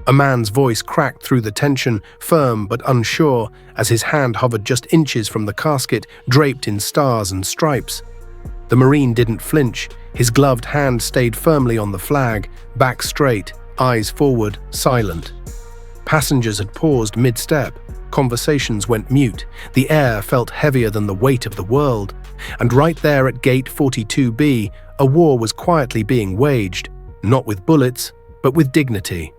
A man's voice cracked through the tension, firm but unsure, as his hand hovered just inches from the casket, draped in stars and stripes. The Marine didn't flinch. His gloved hand stayed firmly on the flag, back straight, eyes forward, silent. Passengers had paused mid-step. Conversations went mute. The air felt heavier than the weight of the world. And right there at Gate 42B, a war was quietly being waged, not with bullets, but with dignity.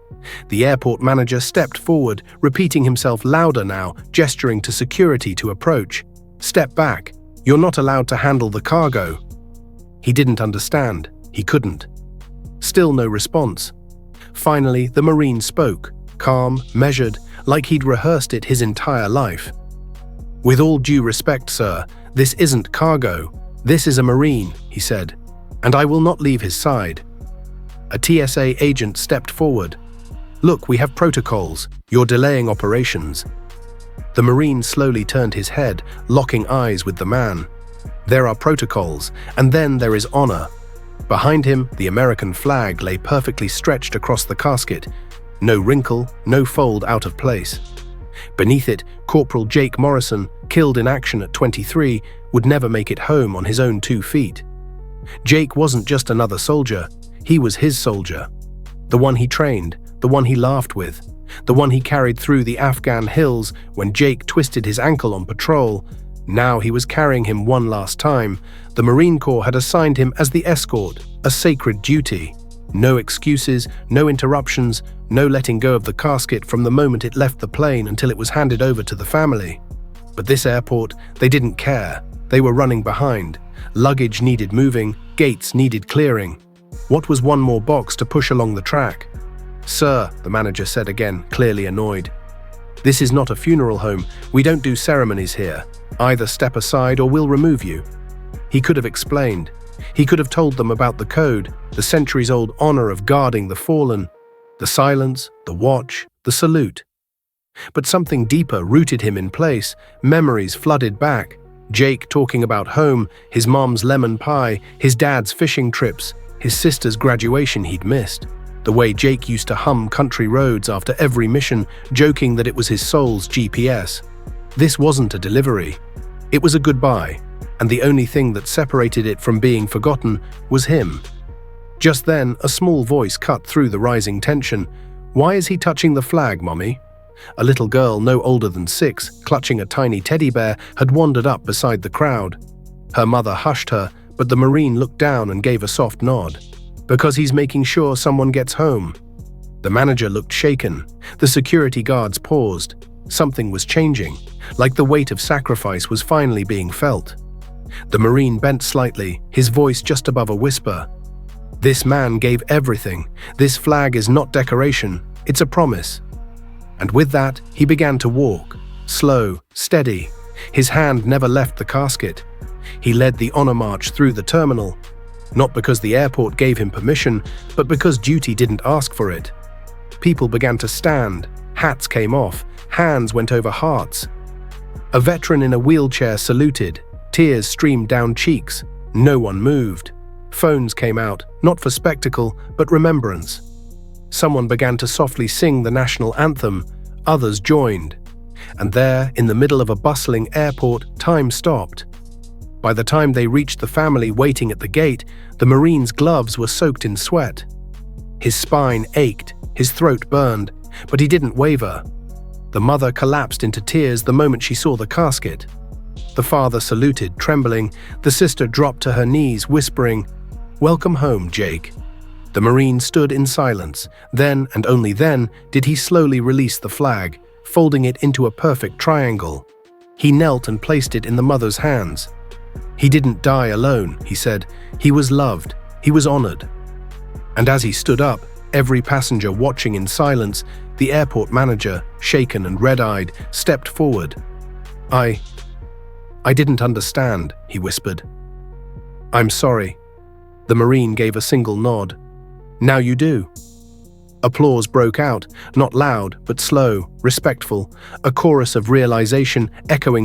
The airport manager stepped forward, repeating himself louder now, gesturing to security to approach. "Step back. You're not allowed to handle the cargo." He didn't understand. He couldn't. Still no response. Finally, the Marine spoke, calm, measured, like he'd rehearsed it his entire life. "With all due respect, sir, this isn't cargo. This is a Marine," he said, "and I will not leave his side." A TSA agent stepped forward. "Look, we have protocols. You're delaying operations." The Marine slowly turned his head, locking eyes with the man. "There are protocols, and then there is honor." Behind him, the American flag lay perfectly stretched across the casket. No wrinkle, no fold out of place. Beneath it, Corporal Jake Morrison, killed in action at 23, would never make it home on his own 2 feet. Jake wasn't just another soldier. He was his soldier. The one he trained, the one he laughed with, the one he carried through the Afghan hills when Jake twisted his ankle on patrol. Now he was carrying him one last time. The Marine Corps had assigned him as the escort, a sacred duty. No excuses, no interruptions, no letting go of the casket from the moment it left the plane until it was handed over to the family. But this airport, they didn't care. They were running behind. Luggage needed moving, gates needed clearing. What was one more box to push along the track? "Sir," the manager said again, clearly annoyed. "This is not a funeral home. We don't do ceremonies here. Either step aside or we'll remove you." He could have explained. He could have told them about the code, the centuries-old honor of guarding the fallen, the silence, the watch, the salute. But something deeper rooted him in place. Memories flooded back. Jake talking about home, his mom's lemon pie, his dad's fishing trips, his sister's graduation he'd missed. The way Jake used to hum country roads after every mission, joking that it was his soul's GPS. This wasn't a delivery. It was a goodbye, and the only thing that separated it from being forgotten was him. Just then, a small voice cut through the rising tension. "Why is he touching the flag, Mommy?" A little girl no older than 6, clutching a tiny teddy bear, had wandered up beside the crowd. Her mother hushed her, but the Marine looked down and gave a soft nod. "Because he's making sure someone gets home." The manager looked shaken. The security guards paused. Something was changing, like the weight of sacrifice was finally being felt. The Marine bent slightly, his voice just above a whisper. "This man gave everything. This flag is not decoration, it's a promise." And with that, he began to walk, slow, steady. His hand never left the casket. He led the honor march through the terminal, not because the airport gave him permission, but because duty didn't ask for it. People began to stand, hats came off, hands went over hearts. A veteran in a wheelchair saluted, tears streamed down cheeks. No one moved. Phones came out, not for spectacle, but remembrance. Someone began to softly sing the national anthem. Others joined. And there, in the middle of a bustling airport, time stopped. By the time they reached the family waiting at the gate, the Marine's gloves were soaked in sweat. His spine ached, his throat burned, but he didn't waver. The mother collapsed into tears the moment she saw the casket. The father saluted, trembling. The sister dropped to her knees, whispering, "Welcome home, Jake." The Marine stood in silence. Then, and only then, did he slowly release the flag, folding it into a perfect triangle. He knelt and placed it in the mother's hands. "He didn't die alone," he said. "He was loved. He was honored." And as he stood up, every passenger watching in silence, the airport manager, shaken and red-eyed, stepped forward. I didn't understand," he whispered. "I'm sorry." The Marine gave a single nod. "Now you do." Applause broke out, not loud, but slow, respectful, a chorus of realization echoing